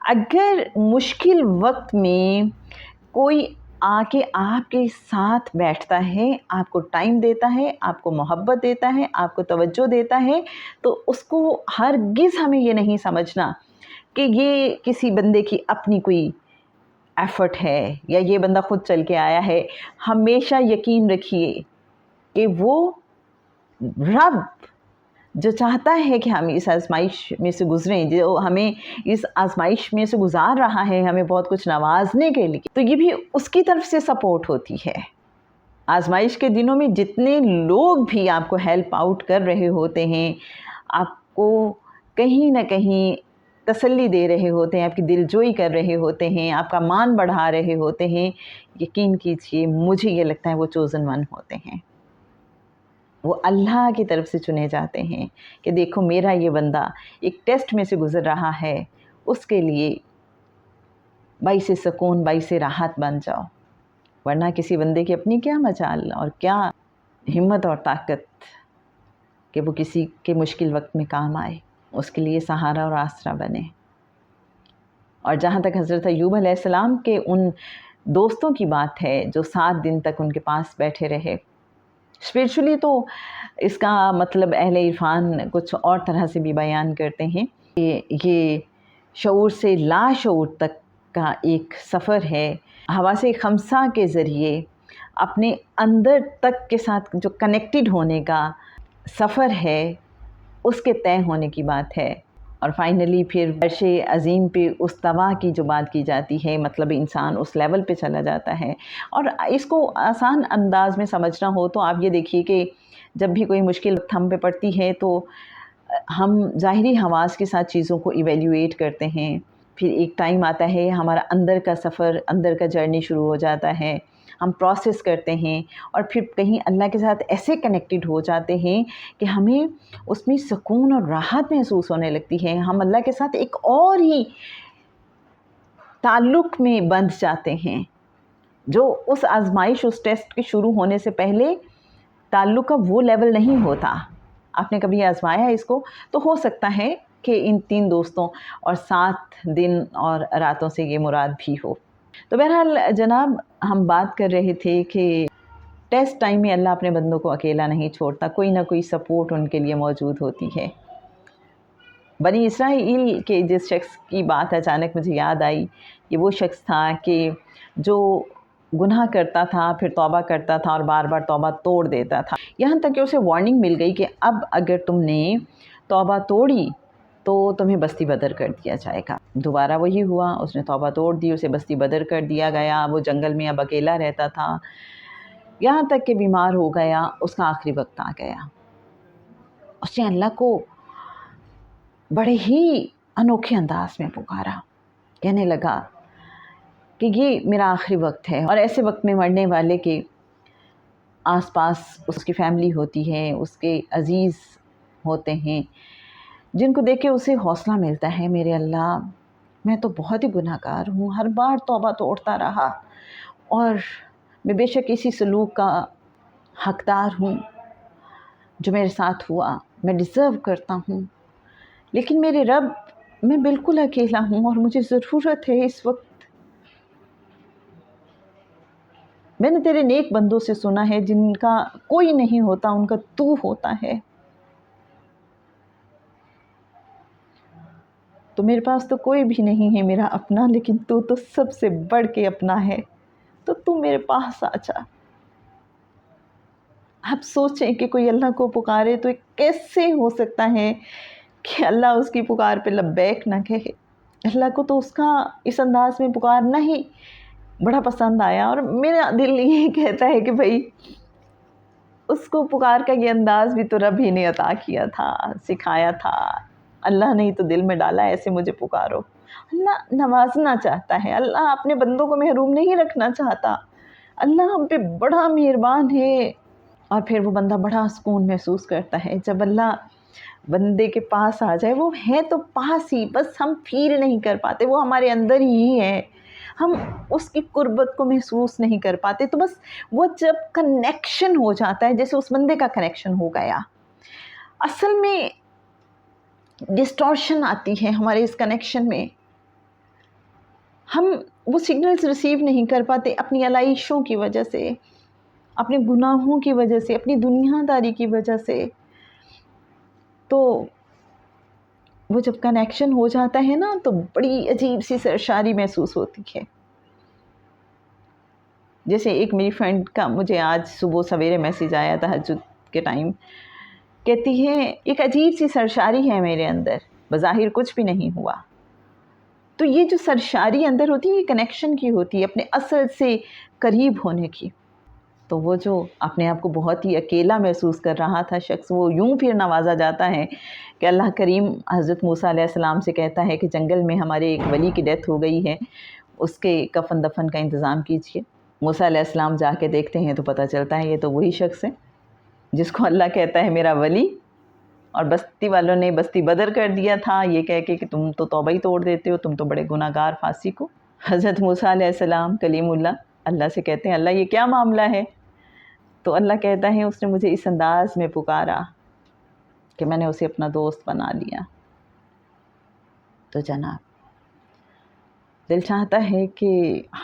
اگر مشکل وقت میں کوئی آ کے آپ کے ساتھ بیٹھتا ہے، آپ کو ٹائم دیتا ہے، آپ کو محبت دیتا ہے، آپ کو توجہ دیتا ہے، تو اس کو ہرگز ہمیں یہ نہیں سمجھنا کہ یہ کسی بندے کی اپنی کوئی ایفرٹ ہے یا یہ بندہ خود چل کے آیا ہے. ہمیشہ یقین رکھیے کہ وہ رب جو چاہتا ہے کہ ہم اس آزمائش میں سے گزریں، جو ہمیں اس آزمائش میں سے گزار رہا ہے ہمیں بہت کچھ نوازنے کے لیے، تو یہ بھی اس کی طرف سے سپورٹ ہوتی ہے. آزمائش کے دنوں میں جتنے لوگ بھی آپ کو ہیلپ آؤٹ کر رہے ہوتے ہیں، آپ کو کہیں نہ کہیں تسلی دے رہے ہوتے ہیں، آپ کی دلجوئی کر رہے ہوتے ہیں، آپ کا مان بڑھا رہے ہوتے ہیں، یقین کیجئے مجھے یہ لگتا ہے وہ چوزن ون ہوتے ہیں، وہ اللہ کی طرف سے چنے جاتے ہیں کہ دیکھو میرا یہ بندہ ایک ٹیسٹ میں سے گزر رہا ہے، اس کے لیے باعث سکون باعث راحت بن جاؤ. ورنہ کسی بندے کی اپنی کیا مجال اور کیا ہمت اور طاقت کہ وہ کسی کے مشکل وقت میں کام آئے، اس کے لیے سہارا اور آسرا بنے. اور جہاں تک حضرت ایوب علیہ السلام کے ان دوستوں کی بات ہے جو 7 دن تک ان کے پاس بیٹھے رہے، اسپریچولی تو اس کا مطلب اہل عرفان کچھ اور طرح سے بھی بیان کرتے ہیں کہ یہ شعور سے لا شعور تک کا ایک سفر ہے. حواس خمسہ کے ذریعے اپنے اندر تک کے ساتھ جو کنیکٹڈ ہونے کا سفر ہے، اس کے طے ہونے کی بات ہے. اور فائنلی پھر عرش عظیم پہ استوا کی جو بات کی جاتی ہے، مطلب انسان اس لیول پہ چلا جاتا ہے. اور اس کو آسان انداز میں سمجھنا ہو تو آپ یہ دیکھیے کہ جب بھی کوئی مشکل ہم پہ پڑتی ہے تو ہم ظاہری حواس کے ساتھ چیزوں کو ایویلیویٹ کرتے ہیں، پھر ایک ٹائم آتا ہے ہمارا اندر کا سفر، اندر کا جرنی شروع ہو جاتا ہے، ہم پروسیس کرتے ہیں اور پھر کہیں اللہ کے ساتھ ایسے کنیکٹڈ ہو جاتے ہیں کہ ہمیں اس میں سکون اور راحت محسوس ہونے لگتی ہے. ہم اللہ کے ساتھ ایک اور ہی تعلق میں بندھ جاتے ہیں جو اس آزمائش، اس ٹیسٹ کے شروع ہونے سے پہلے تعلق کا وہ لیول نہیں ہوتا. آپ نے کبھی آزمایا اس کو تو ہو سکتا ہے کہ ان 3 دوستوں اور 7 دن اور راتوں سے یہ مراد بھی ہو. تو بہرحال جناب، ہم بات کر رہے تھے کہ ٹیسٹ ٹائم میں اللہ اپنے بندوں کو اکیلا نہیں چھوڑتا، کوئی نہ کوئی سپورٹ ان کے لیے موجود ہوتی ہے. بنی اسرائیل کے جس شخص کی بات اچانک مجھے یاد آئی، یہ وہ شخص تھا کہ جو گناہ کرتا تھا، پھر توبہ کرتا تھا اور بار بار توبہ توڑ دیتا تھا، یہاں تک کہ اسے وارننگ مل گئی کہ اب اگر تم نے توبہ توڑی تو تمہیں بستی بدر کر دیا جائے گا. دوبارہ وہی ہوا، اس نے توبہ توڑ دی، اسے بستی بدر کر دیا گیا. وہ جنگل میں اب اکیلا رہتا تھا، یہاں تک کہ بیمار ہو گیا، اس کا آخری وقت آ گیا. اس نے اللہ کو بڑے ہی انوکھے انداز میں پکارا، کہنے لگا کہ یہ میرا آخری وقت ہے. اور ایسے وقت میں مرنے والے کے آس پاس اس کی فیملی ہوتی ہے، اس کے عزیز ہوتے ہیں، جن کو دیکھ کے اسے حوصلہ ملتا ہے، میرے اللہ میں تو بہت ہی گناہ گار ہوں، ہر بار توبہ توڑتا رہا اور میں بے شک اسی سلوک کا حقدار ہوں جو میرے ساتھ ہوا، میں ڈیزرو کرتا ہوں، لیکن میرے رب میں بالکل اکیلا ہوں اور مجھے ضرورت ہے اس وقت. میں نے تیرے نیک بندوں سے سنا ہے جن کا کوئی نہیں ہوتا، ان کا تو ہوتا ہے. تو میرے پاس تو کوئی بھی نہیں ہے میرا اپنا، لیکن تو سب سے بڑھ کے اپنا ہے، تو میرے پاس آ جا. آپ سوچیں کہ کوئی اللہ کو پکارے تو کیسے ہو سکتا ہے کہ اللہ اس کی پکار پہ لبیک نہ کہے. اللہ کو تو اس کا اس انداز میں پکارنا ہی بڑا پسند آیا، اور میرا دل یہ کہتا ہے کہ بھائی اس کو پکار کا یہ انداز بھی تو رب ہی نے عطا کیا تھا، سکھایا تھا. اللہ نے ہی تو دل میں ڈالا ایسے مجھے پکارو. اللہ نوازنا چاہتا ہے، اللہ اپنے بندوں کو محروم نہیں رکھنا چاہتا. اللہ ہم پہ بڑا مہربان ہے. اور پھر وہ بندہ بڑا سکون محسوس کرتا ہے جب اللہ بندے کے پاس آ جائے. وہ ہے تو پاس ہی، بس ہم فیل نہیں کر پاتے، وہ ہمارے اندر ہی ہے، ہم اس کی قربت کو محسوس نہیں کر پاتے. تو بس وہ جب کنیکشن ہو جاتا ہے، جیسے اس بندے کا کنیکشن ہو گیا، اصل میں ڈسٹورشن آتی ہے ہمارے اس کنیکشن میں. ہم وہ سگنلز ریسیو نہیں کر پاتے اپنی علائشوں کی وجہ سے، اپنے گناہوں کی وجہ سے، اپنی دنیا داری کی وجہ سے۔ تو وہ جب کنیکشن ہو جاتا ہے نا تو بڑی عجیب سی سرشاری محسوس ہوتی ہے۔ جیسے ایک میری فرینڈ کا مجھے آج صبح سویرے میسیج آیا تہجد کے ٹائم، کہتی ہے ایک عجیب سی سرشاری ہے میرے اندر، بظاہر کچھ بھی نہیں ہوا۔ تو یہ جو سرشاری اندر ہوتی ہے یہ کنیکشن کی ہوتی ہے، اپنے اصل سے قریب ہونے کی۔ تو وہ جو اپنے آپ کو بہت ہی اکیلا محسوس کر رہا تھا شخص، وہ یوں پھر نوازا جاتا ہے کہ اللہ کریم حضرت موسیٰ علیہ السلام سے کہتا ہے کہ جنگل میں ہمارے ایک ولی کی ڈیتھ ہو گئی ہے، اس کے کفن دفن کا انتظام کیجیے۔ موسیٰ علیہ السلام جا کے دیکھتے ہیں تو پتہ چلتا ہے یہ تو وہی شخص ہے جس کو اللہ کہتا ہے میرا ولی، اور بستی والوں نے بستی بدر کر دیا تھا یہ کہہ کے کہ تم تو توبہ ہی توڑ دیتے ہو، تم تو بڑے گناہ گار فاسق ہو۔ حضرت موسیٰ علیہ السلام کلیم اللہ سے کہتے ہیں اللہ یہ کیا معاملہ ہے؟ تو اللہ کہتا ہے اس نے مجھے اس انداز میں پکارا کہ میں نے اسے اپنا دوست بنا لیا۔ تو جناب دل چاہتا ہے کہ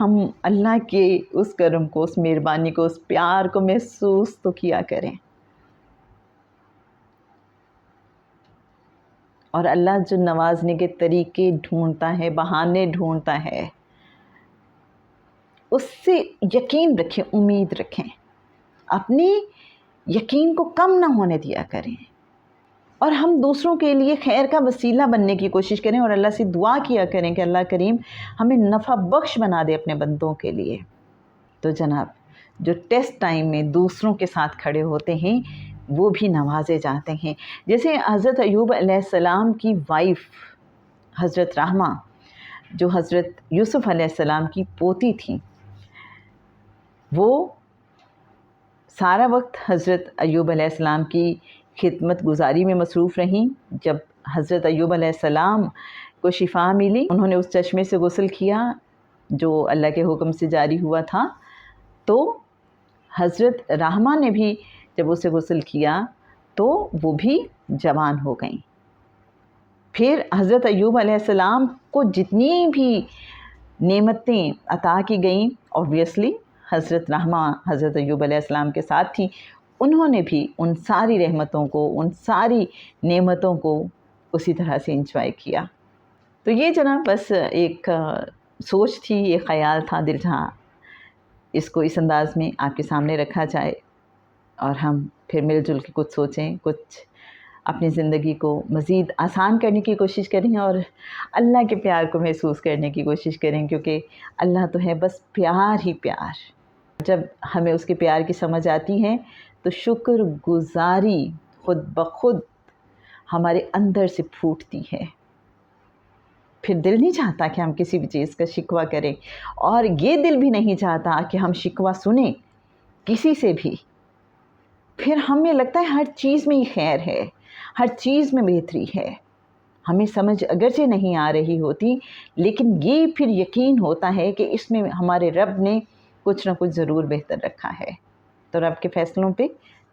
ہم اللہ کے اس کرم کو، اس مہربانی کو، اس پیار کو محسوس تو کیا کریں، اور اللہ جو نوازنے کے طریقے ڈھونڈتا ہے، بہانے ڈھونڈتا ہے، اس سے یقین رکھیں، امید رکھیں، اپنی یقین کو کم نہ ہونے دیا کریں، اور ہم دوسروں کے لیے خیر کا وسیلہ بننے کی کوشش کریں، اور اللہ سے دعا کیا کریں کہ اللہ کریم ہمیں نفع بخش بنا دے اپنے بندوں کے لیے۔ تو جناب جو ٹیسٹ ٹائم میں دوسروں کے ساتھ کھڑے ہوتے ہیں وہ بھی نوازے جاتے ہیں۔ جیسے حضرت ایوب علیہ السلام کی وائف حضرت رحمہ، جو حضرت یوسف علیہ السلام کی پوتی تھیں، وہ سارا وقت حضرت ایوب علیہ السلام کی خدمت گزاری میں مصروف رہیں۔ جب حضرت ایوب علیہ السلام کو شفا ملی، انہوں نے اس چشمے سے غسل کیا جو اللہ کے حکم سے جاری ہوا تھا، تو حضرت رحمہ نے بھی جب اسے غسل کیا تو وہ بھی جوان ہو گئیں۔ پھر حضرت ایوب علیہ السلام کو جتنی بھی نعمتیں عطا کی گئیں، اوبویسلی حضرت رحمہ حضرت ایوب علیہ السلام کے ساتھ تھیں، انہوں نے بھی ان ساری رحمتوں کو، ان ساری نعمتوں کو اسی طرح سے انجوائے کیا۔ تو یہ جناب بس ایک سوچ تھی، یہ خیال تھا دل جہاں اس کو اس انداز میں آپ کے سامنے رکھا جائے، اور ہم پھر مل جل کے کچھ سوچیں، کچھ اپنی زندگی کو مزید آسان کرنے کی کوشش کریں، اور اللہ کے پیار کو محسوس کرنے کی کوشش کریں، کیونکہ اللہ تو ہے بس پیار ہی پیار۔ جب ہمیں اس کے پیار کی سمجھ آتی ہے تو شکر گزاری خود بخود ہمارے اندر سے پھوٹتی ہے، پھر دل نہیں چاہتا کہ ہم کسی بھی چیز کا شکوہ کریں، اور یہ دل بھی نہیں چاہتا کہ ہم شکوہ سنیں کسی سے بھی۔ پھر ہمیں لگتا ہے ہر چیز میں ہی خیر ہے، ہر چیز میں بہتری ہے، ہمیں سمجھ اگرچہ نہیں آ رہی ہوتی، لیکن یہ پھر یقین ہوتا ہے کہ اس میں ہمارے رب نے کچھ نہ کچھ ضرور بہتر رکھا ہے۔ تو رب کے فیصلوں پہ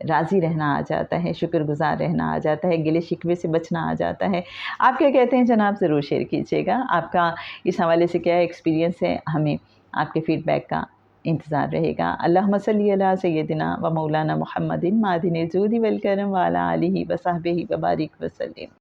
راضی رہنا آ جاتا ہے، شکر گزار رہنا آ جاتا ہے، گلے شکوے سے بچنا آ جاتا ہے۔ آپ کیا کہتے ہیں جناب؟ ضرور شیئر کیجیے گا، آپ کا اس حوالے سے کیا ایکسپیرینس ہے، ہمیں آپ کے فیڈ بیک کا انتظار رہے گا۔ اللہم صلی علی سیدنا و مولانا محمد معدن الجود والکرم وعلی آلہ وصحبہ وبارک وسلم۔